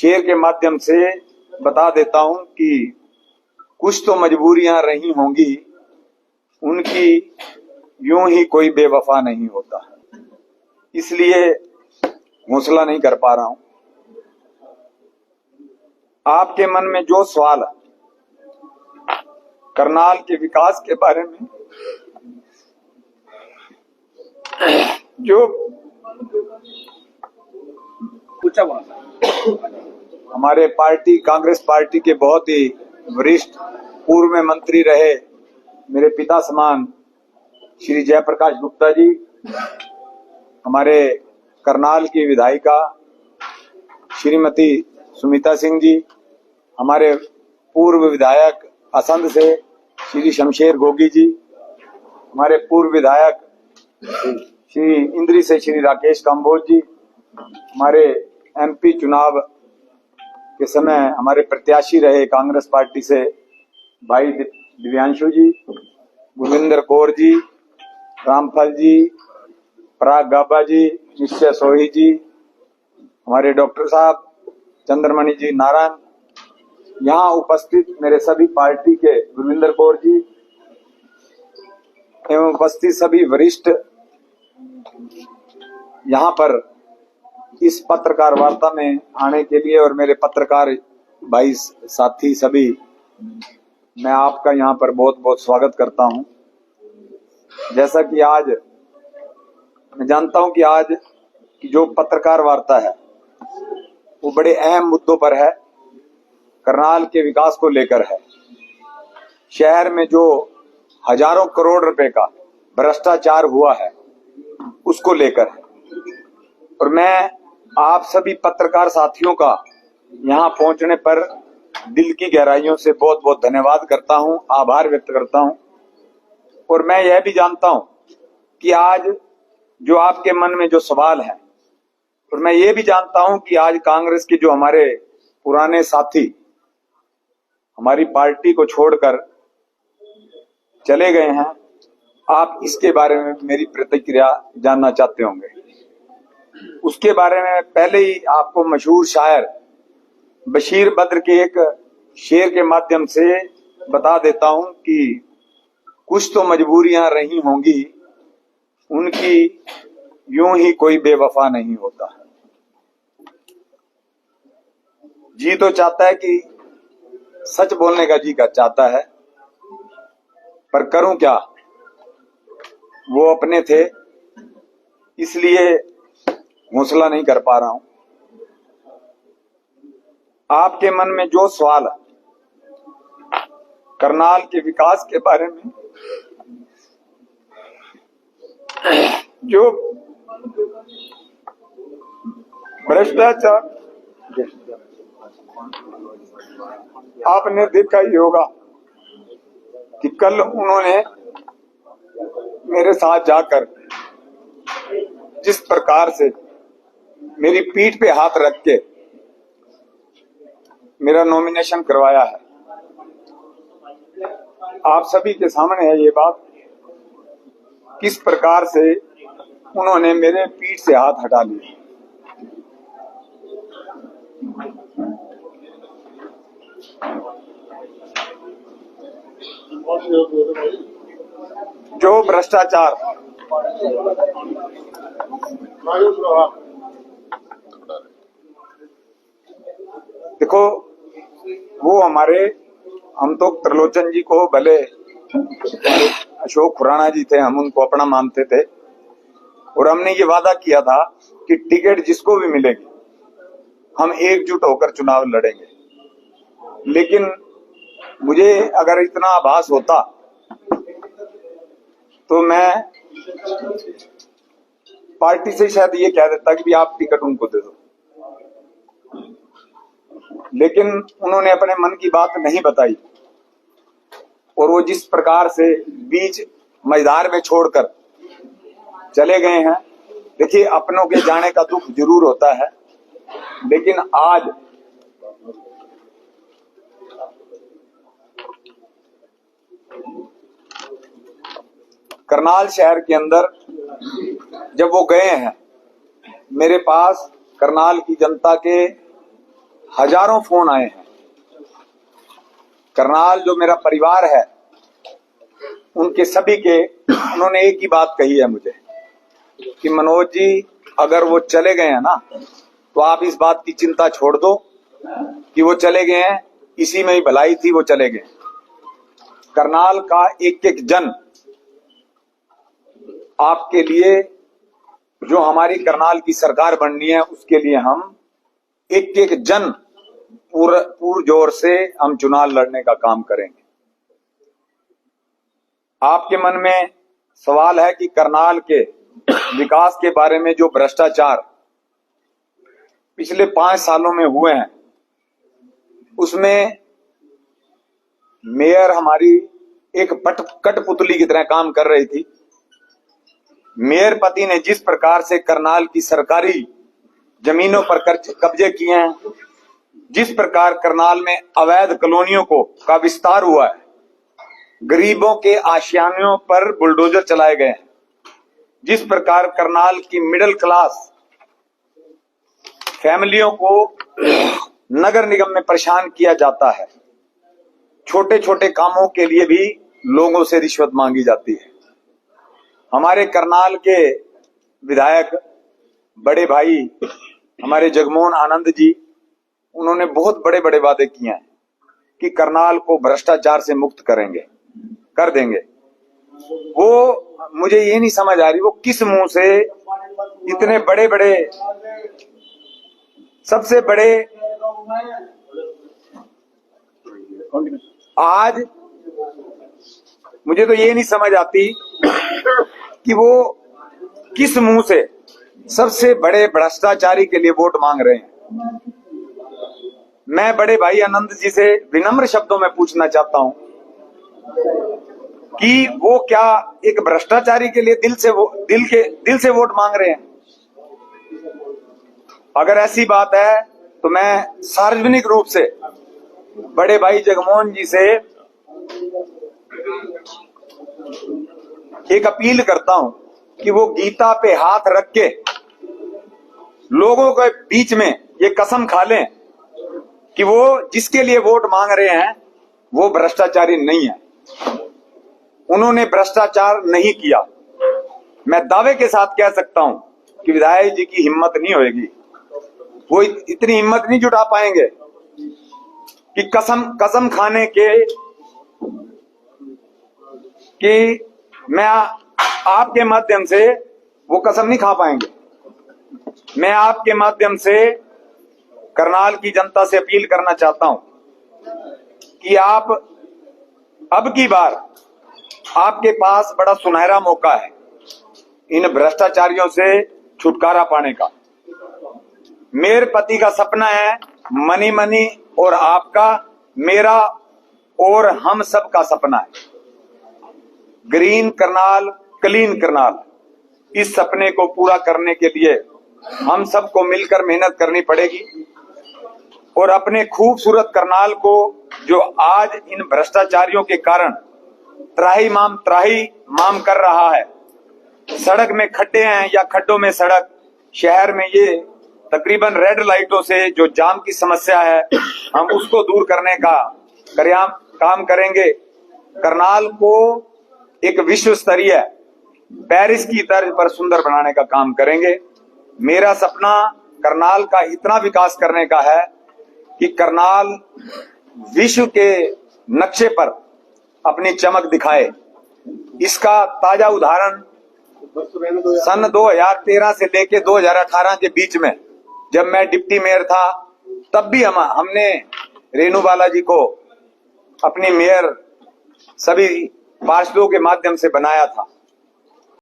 शेर के माध्यम से बता देता हूं कि कुछ तो मजबूरियां रही होंगी, उनकी यूं ही कोई बेवफा नहीं होता, इसलिए हौसला नहीं कर पा रहा हूं। आपके मन में जो सवाल है करनाल के विकास के बारे में, जो पूछा हमारे पार्टी कांग्रेस पार्टी के बहुत ही वरिष्ठ पूर्व में मंत्री रहे मेरे पिता समान श्री जयप्रकाश गुप्ता जी, हमारे करनाल की विधायिका श्रीमती सुमिता सिंह जी, हमारे पूर्व विधायक असंध से श्री शमशेर गोगी जी, हमारे पूर्व विधायक श्री इंद्री से श्री राकेश काम्बोज जी, हमारे एमपी चुनाव के समय हमारे प्रत्याशी रहे कांग्रेस पार्टी से भाई दिव्यांशु जी, गुरविंदर कौर जी, रामफल जी, पराग गाबा जी, निश्चय सोही जी, हमारे डॉक्टर साहब चंद्रमणि जी नारायण, यहाँ उपस्थित मेरे सभी पार्टी के गुरविंदर कौर जी एवं उपस्थित सभी वरिष्ठ यहाँ पर इस पत्रकार वार्ता में आने के लिए और मेरे पत्रकार भाई साथी सभी, मैं आपका यहाँ पर बहुत बहुत स्वागत करता हूँ। जैसा कि आज मैं जानता हूँ कि आज की जो पत्रकार वार्ता है वो बड़े अहम मुद्दों पर है, करनाल के विकास को लेकर है। शहर में जो हजारों करोड़ रुपए का भ्रष्टाचार हुआ है उसको लेकर है, और मैं आप सभी पत्रकार साथियों का यहाँ पहुंचने पर दिल की गहराइयों से बहुत बहुत धन्यवाद करता हूँ, आभार व्यक्त करता हूँ। और मैं यह भी जानता हूँ कि आज जो आपके मन में जो सवाल है, और मैं ये भी जानता हूँ कि आज कांग्रेस के जो हमारे पुराने साथी हमारी पार्टी को छोड़कर चले गए हैं, आप इसके बारे में मेरी प्रतिक्रिया जानना चाहते होंगे। उसके बारे में पहले ही आपको मशहूर शायर बशीर बद्र के एक शेर के माध्यम से बता देता हूं कि कुछ तो मजबूरियां रही होंगी, उनकी यूं ही कोई बेवफा नहीं होता। जी तो चाहता है कि सच बोलने का जी का चाहता है, पर करूं क्या, वो अपने थे इसलिए हौसला नहीं कर पा रहा हूं। आपके मन में जो सवाल है करनाल के विकास के बारे में, जो भ्रष्टाचार आपने देखा ही होगा कि कल उन्होंने मेरे साथ जाकर जिस प्रकार से मेरी पीठ पे हाथ रख के मेरा नॉमिनेशन करवाया है, आप सभी के सामने है ये बात, किस प्रकार से उन्होंने मेरे पीठ से हाथ हटा लिया। जो भ्रष्टाचार देखो, वो हमारे, हम तो त्रिलोचन जी को भले अशोक खुराना जी थे, हम उनको अपना मानते थे, और हमने ये वादा किया था कि टिकट जिसको भी मिलेगी हम एकजुट होकर चुनाव लड़ेंगे। लेकिन मुझे अगर इतना आभास होता तो मैं पार्टी से शायद ये कह देता कि भी आप टिकट उनको दे दो, लेकिन उन्होंने अपने मन की बात नहीं बताई, और वो जिस प्रकार से बीच मझधार में छोड़कर चले गए हैं। देखिए, अपनों के जाने का दुख जरूर होता है, लेकिन आज करनाल शहर के अंदर जब वो गए हैं, मेरे पास करनाल की जनता के हजारों फोन आए हैं। करनाल जो मेरा परिवार है उनके सभी के, उन्होंने एक ही बात कही है मुझे कि मनोज जी अगर वो चले गए हैं ना तो आप इस बात की चिंता छोड़ दो कि वो चले गए हैं, इसी में ही भलाई थी, वो चले गए। करनाल का एक एक जन आपके लिए, जो हमारी करनाल की सरकार बननी है उसके लिए हम एक एक जन पूर जोर से हम चुनाव लड़ने का काम करेंगे। आपके मन में सवाल है कि करनाल के विकास के बारे में जो भ्रष्टाचार पिछले 5 सालों में हुए हैं उसमें मेयर हमारी एक कठपुतली की तरह काम कर रही थी। मेयर पति ने जिस प्रकार से करनाल की सरकारी जमीनों पर कब्जे किए हैं, जिस प्रकार करनाल में अवैध कॉलोनियों का विस्तार हुआ है, गरीबों के आशियानों पर बुलडोजर चलाए गए हैं, जिस प्रकार करनाल की मिडिल क्लास फैमिलियों को नगर निगम में परेशान किया जाता है, छोटे छोटे कामों के लिए भी लोगों से रिश्वत मांगी जाती है। हमारे करनाल के विधायक बड़े भाई हमारे जगमोहन आनंद जी, उन्होंने बहुत बड़े बड़े वादे किए हैं कि करनाल को भ्रष्टाचार से मुक्त कर देंगे। वो मुझे ये नहीं समझ आ रही वो किस मुंह से इतने बड़े बड़े, सबसे बड़े, आज मुझे तो ये नहीं समझ आती कि वो किस मुंह से सबसे बड़े भ्रष्टाचारी के लिए वोट मांग रहे हैं। मैं बड़े भाई आनंद जी से विनम्र शब्दों में पूछना चाहता हूं कि वो क्या एक भ्रष्टाचारी के लिए दिल से वोट मांग रहे हैं? अगर ऐसी बात है तो मैं सार्वजनिक रूप से बड़े भाई जगमोहन जी से एक अपील करता हूं कि वो गीता पे हाथ रख के लोगों के बीच में ये कसम खा लें कि वो जिसके लिए वोट मांग रहे हैं वो भ्रष्टाचारी नहीं है, उन्होंने भ्रष्टाचार नहीं किया। मैं दावे के साथ कह सकता हूं कि विधायक जी की हिम्मत नहीं होगी, वो इतनी हिम्मत नहीं जुटा पाएंगे कि कसम खाने के कि मैं आपके माध्यम से वो कसम नहीं खा पाएंगे। मैं आपके माध्यम से करनाल की जनता से अपील करना चाहता हूं कि आप अब की बार, आपके पास बड़ा सुनहरा मौका है इन भ्रष्टाचारियों से छुटकारा पाने का। मेरे पति का सपना है मनी मनी, और आपका, मेरा और हम सब का सपना है ग्रीन करनाल, क्लीन करनाल। इस सपने को पूरा करने के लिए हम सबको मिलकर मेहनत करनी पड़ेगी और अपने खूबसूरत करनाल को, जो आज इन भ्रष्टाचारियों के कारण त्राही माम कर रहा है, सड़क में खड्डे हैं या खड्डों में सड़क, शहर में ये तकरीबन रेड लाइटों से जो जाम की समस्या है, हम उसको दूर करने का काम करेंगे। करनाल को एक विश्व स्तरीय पेरिस की तर्ज पर सुंदर बनाने का काम करेंगे। मेरा सपना करनाल का इतना विकास करने का है कि करनाल विश्व के नक्शे पर अपनी चमक दिखाए। इसका ताजा उदाहरण सन 2013 से लेके 2018 के बीच में जब मैं डिप्टी मेयर था, तब भी हमने रेणु बालाजी को अपनी मेयर सभी पार्षदों के माध्यम से बनाया था।